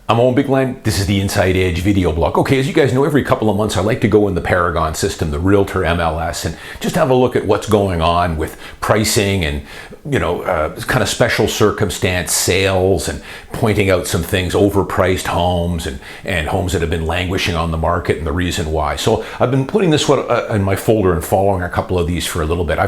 I'm Owen Bigland. This is the Inside Edge video blog. Okay, as you guys know, every couple of months I like to go in the Paragon system, the Realtor MLS, and just have a look at what's going on with pricing and, kind of special circumstance sales and pointing out some things, overpriced homes and homes that have been languishing on the market and the reason why. So I've been putting this one in my folder and following a couple of these for a little bit.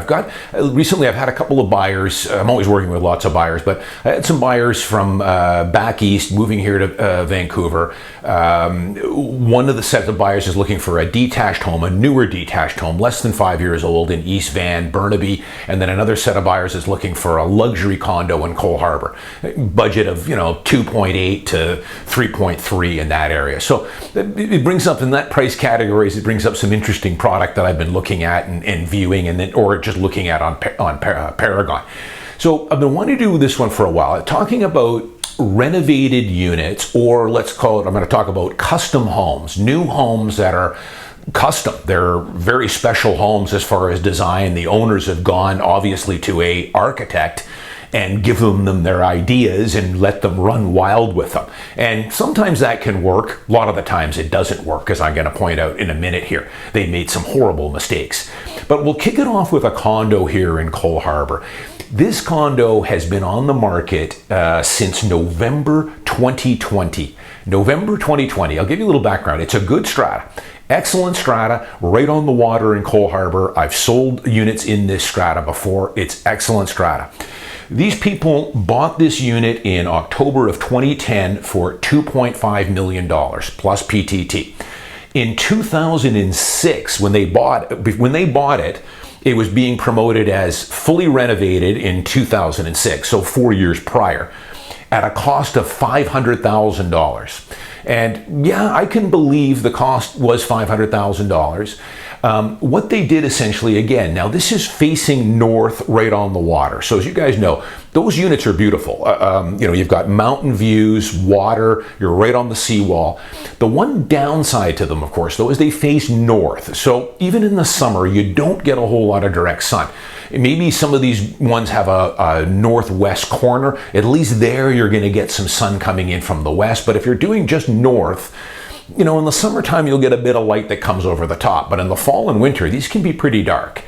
Recently I've had a couple of buyers. I'm always working with lots of buyers, but I had some buyers from back east moving here to Vancouver. One of the set of buyers is looking for a detached home, a newer detached home, less than 5 years old in East Van, Burnaby, and then another set of buyers is looking for a luxury condo in Cole Harbour. Budget of 2.8 to 3.3 in that area. So it brings up in that price categories. It brings up some interesting product that I've been looking at and viewing, or just looking at on Paragon. So I've been wanting to do this one for a while, talking about renovated units, or let's call it, I'm going to talk about custom homes, new homes that are custom. They're very special homes as far as design. The owners have gone obviously to an architect and give them their ideas and let them run wild with them. And sometimes that can work. A lot of the times it doesn't work, as I'm going to point out in a minute here. They made some horrible mistakes. But we'll kick it off with a condo here in Cole Harbour. This condo has been on the market since November 2020. November 2020. I'll give you a little background. It's a good strata. Excellent strata, right on the water in Cole Harbour. I've sold units in this strata before. It's excellent strata. These people bought this unit in October of 2010 for $2.5 million plus PTT. In 2006, when they bought it, it was being promoted as fully renovated in 2006, so 4 years prior, at a cost of $500,000. And yeah, I can believe the cost was $500,000. What they did essentially, again, now this is facing north right on the water. So as you guys know, those units are beautiful. You've got mountain views, water, you're right on the seawall. The one downside to them, of course, though, is they face north. So even in the summer, you don't get a whole lot of direct sun. Maybe some of these ones have a northwest corner. At least there you're going to get some sun coming in from the west. But if you're doing just north, in the summertime you'll get a bit of light that comes over the top. But in the fall and winter, these can be pretty dark.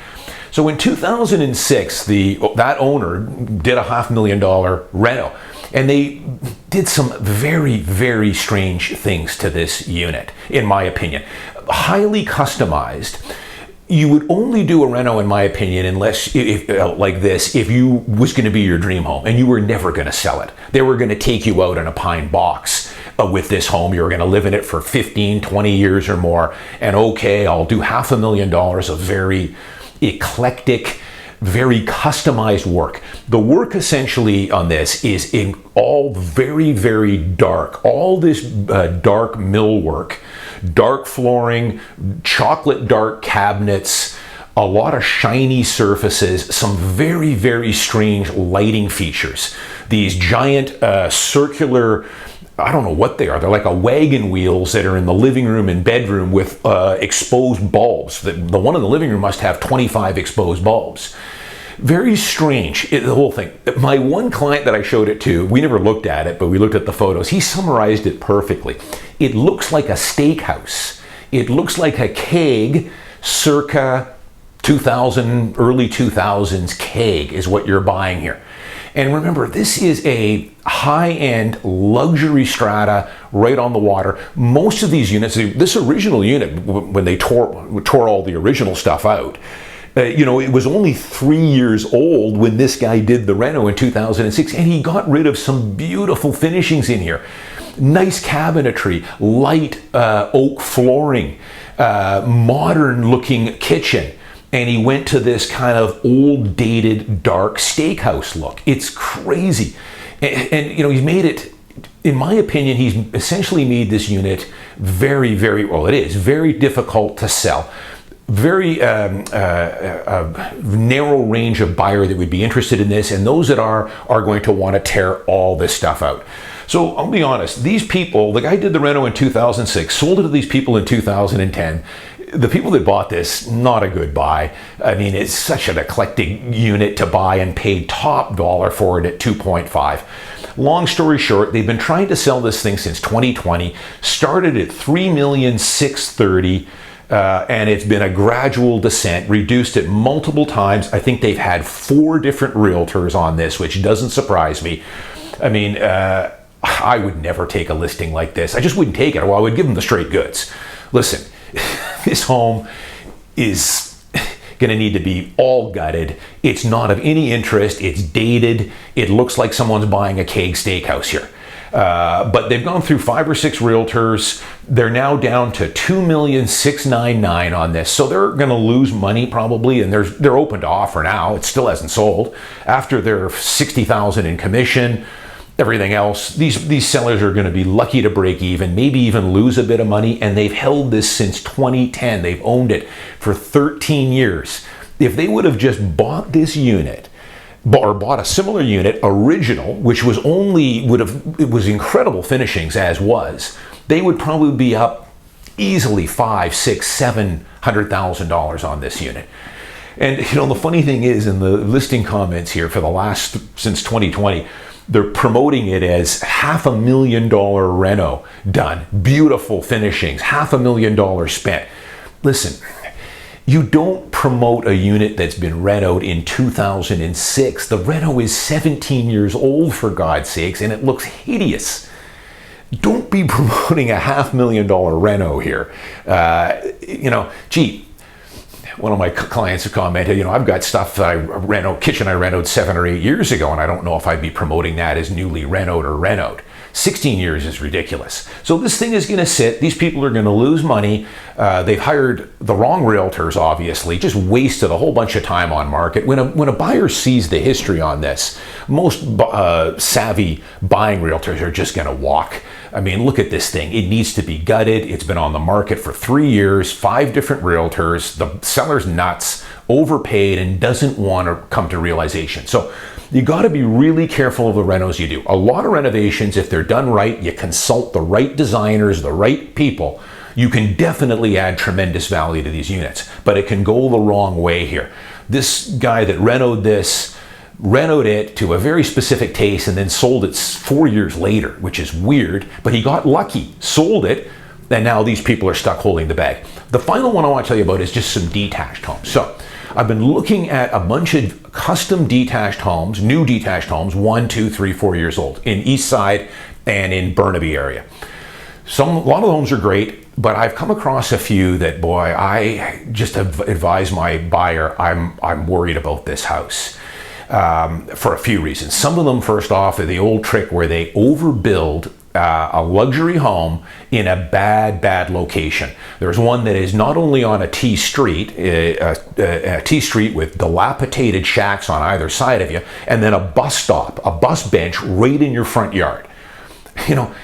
So in 2006, that owner did a $500,000 reno. And they did some very, very strange things to this unit, in my opinion. Highly customized. You would only do a reno, in my opinion, unless, if you was going to be your dream home and you were never going to sell it. They were going to take you out in a pine box with this home. You were going to live in it for 15, 20 years or more. And okay, I'll do $500,000 of very eclectic, very customized work. The work essentially on this is in all very, very dark. All this dark millwork, dark flooring, chocolate dark cabinets, a lot of shiny surfaces, some very, very strange lighting features. These giant circular, I don't know what they are. They're like a wagon wheels that are in the living room and bedroom with exposed bulbs. The one in the living room must have 25 exposed bulbs. Very strange, the whole thing. My one client that I showed it to, we never looked at it, but we looked at the photos. He summarized it perfectly. It looks like a steakhouse. It looks like a keg circa 2000, early 2000s keg is what you're buying here. And remember, this is a high-end luxury strata right on the water. Most of these units, this original unit, when they tore all the original stuff out, it was only 3 years old when this guy did the reno in 2006, and he got rid of some beautiful finishings in here. Nice cabinetry, light oak flooring, modern looking kitchen. And he went to this kind of old dated dark steakhouse look. It's crazy. And he's made it, in my opinion, he's essentially made this unit very, very, well, it is very difficult to sell. Very narrow range of buyer that would be interested in this, and those that are going to want to tear all this stuff out. So I'll be honest, these people, the guy did the reno in 2006, sold it to these people in 2010. the people that bought this, not a good buy. I mean, it's such an eclectic unit to buy, and paid top dollar for it at 2.5. Long story short, they've been trying to sell this thing since 2020, started at $3,630,000, and it's been a gradual descent, reduced it multiple times. I think they've had 4 different realtors on this, which doesn't surprise me. I mean, I would never take a listing like this. I just wouldn't take it. Well, I would give them the straight goods. Listen, this home is going to need to be all gutted. It's not of any interest. It's dated. It looks like someone's buying a keg steakhouse here. But they've gone through 5 or 6 realtors. They're now down to $2,699,000 on this. So they're going to lose money probably, and they're open to offer now. It still hasn't sold. After their $60,000 in commission, everything else, these sellers are going to be lucky to break even, maybe even lose a bit of money, and they've held this since 2010. They've owned it for 13 years. If they would have just bought this unit, or bought a similar unit, original, which was it was incredible finishings as was, they would probably be up easily $500,000, $600,000, $700,000 on this unit. And you know, the funny thing is, in the listing comments here for since 2020, they're promoting it as $500,000 reno done. Beautiful finishings, $500,000 spent. Listen, you don't promote a unit that's been renoed in 2006. The reno is 17 years old, for God's sakes, and it looks hideous. Don't be promoting a $500,000 reno here. You know, gee, one of my clients have commented, you know, I've got stuff that kitchen I renoed 7 or 8 years ago, and I don't know if I'd be promoting that as newly renoed or renoed. 16 years is ridiculous. So this thing is going to sit. These people are going to lose money. They've hired the wrong realtors, obviously, just wasted a whole bunch of time on market. When a buyer sees the history on this, most savvy buying realtors are just going to walk. I mean, look at this thing. It needs to be gutted. It's been on the market for 3 years, 5 different realtors. The seller's nuts, overpaid, and doesn't want to come to realization. So you got to be really careful of the renos you do. A lot of renovations, if they're done right, you consult the right designers, the right people, you can definitely add tremendous value to these units. But it can go the wrong way here. This guy that renoed it to a very specific taste and then sold it 4 years later, which is weird, but he got lucky, sold it, and now these people are stuck holding the bag. The final one I want to tell you about is just some detached homes. So I've been looking at a bunch of custom detached homes, new detached homes, 1, 2, 3, 4 years old, in East Side and in Burnaby area. A lot of the homes are great, but I've come across a few that, boy, I just advise my buyer, I'm worried about this house. For a few reasons. Some of them, first off, are the old trick where they overbuild a luxury home in a bad location. There's one that is not only on a T street, a T street with dilapidated shacks on either side of you, and then a bus stop, a bus bench right in your front yard. You know,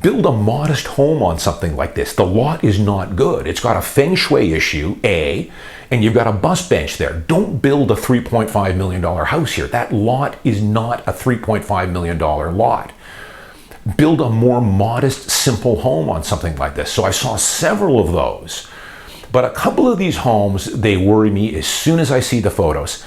build a modest home on something like this. The lot is not good. It's got a feng shui issue, and you've got a bus bench there. Don't build a $3.5 million house here. That lot is not a $3.5 million lot. Build a more modest, simple home on something like this. So I saw several of those, but a couple of these homes, they worry me as soon as I see the photos.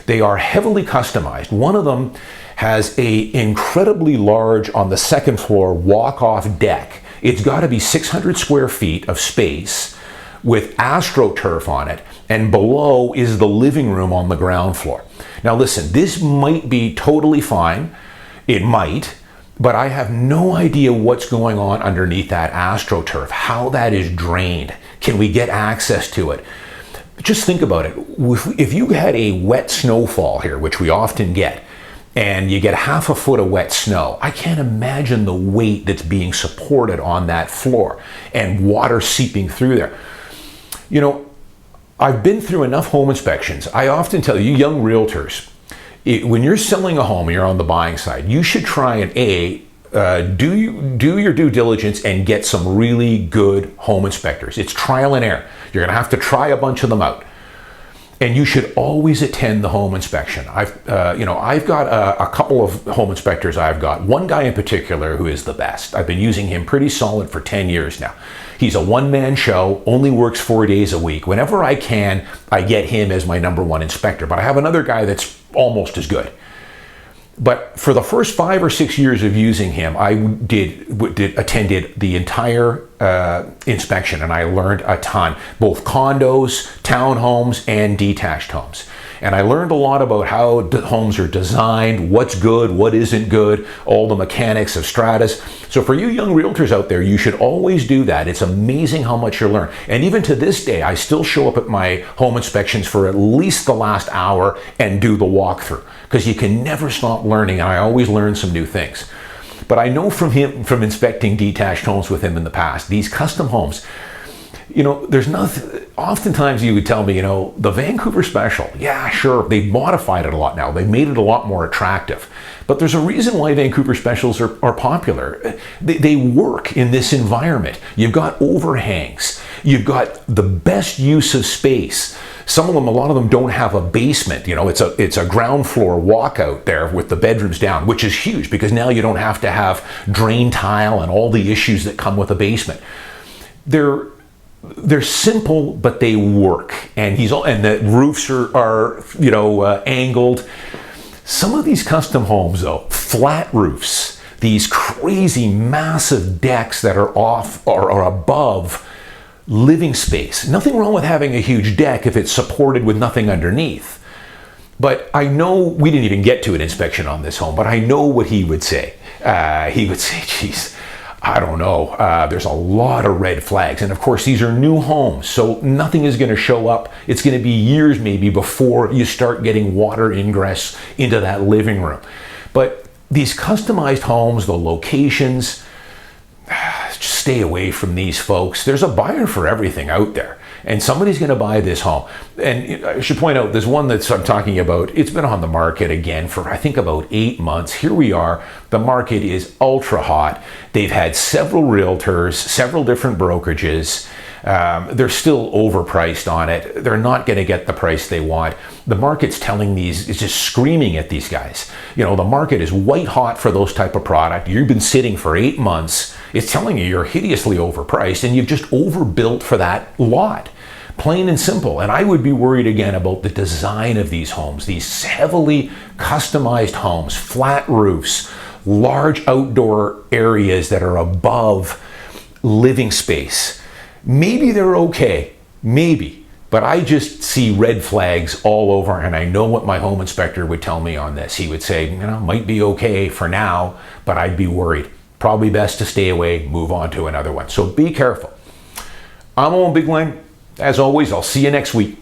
They are heavily customized. One of them has a incredibly large, on the second floor, walk-off deck. It's got to be 600 square feet of space with AstroTurf on it, and below is the living room on the ground floor. Now listen, this might be totally fine. It might, but I have no idea what's going on underneath that AstroTurf, how that is drained. Can we get access to it? Just think about it. If you had a wet snowfall here, which we often get, and you get half a foot of wet snow, I can't imagine the weight that's being supported on that floor and water seeping through there. You know, I've been through enough home inspections. I often tell you, young realtors, when you're selling a home and you're on the buying side, you should try and do your due diligence and get some really good home inspectors. It's trial and error. You're going to have to try a bunch of them out. And you should always attend the home inspection. I've got a couple of home inspectors I've got. One guy in particular who is the best. I've been using him pretty solid for 10 years now. He's a one-man show, only works 4 days a week. Whenever I can, I get him as my number one inspector. But I have another guy that's almost as good. But for the first 5 or 6 years of using him, I attended the entire inspection, and I learned a ton, both condos, townhomes, and detached homes. And I learned a lot about how homes are designed, what's good, what isn't good, all the mechanics of stratas. So for you young realtors out there, you should always do that. It's amazing how much you learn. And even to this day, I still show up at my home inspections for at least the last hour and do the walkthrough, because you can never stop learning, and I always learn some new things. But I know from inspecting detached homes with him in the past, these custom homes, there's nothing. Oftentimes you would tell me, the Vancouver special, yeah, sure, they've modified it a lot now. They've made it a lot more attractive. But there's a reason why Vancouver specials are popular. They work in this environment. You've got overhangs. You've got the best use of space. Some of them, a lot of them don't have a basement. It's a ground floor walkout there with the bedrooms down, which is huge because now you don't have to have drain tile and all the issues that come with a basement. They're simple, but they work, and the roofs are angled. Some of these custom homes, though, flat roofs, these crazy massive decks that are off or above living space. Nothing wrong with having a huge deck if it's supported with nothing underneath. But I know we didn't even get to an inspection on this home, but I know what he would say. He would say, geez, I don't know, there's a lot of red flags. And of course, these are new homes, so nothing is going to show up. It's going to be years maybe before you start getting water ingress into that living room. But these customized homes, the locations, just stay away from these folks. There's a buyer for everything out there, and somebody's going to buy this home. And I should point out, there's one that I'm talking about. It's been on the market again for, I think, about 8 months. Here we are. The market is ultra hot. They've had several realtors, several different brokerages. They're still overpriced on it. They're not going to get the price they want. The market's it's just screaming at these guys. The market is white hot for those type of product. You've been sitting for 8 months. It's telling you you're hideously overpriced, and you've just overbuilt for that lot. Plain and simple. And I would be worried again about the design of these homes, these heavily customized homes, flat roofs, large outdoor areas that are above living space. Maybe they're okay, maybe, but I just see red flags all over, and I know what my home inspector would tell me on this. He would say, might be okay for now, but I'd be worried. Probably best to stay away, move on to another one. So be careful. I'm Owen Bigland. As always, I'll see you next week.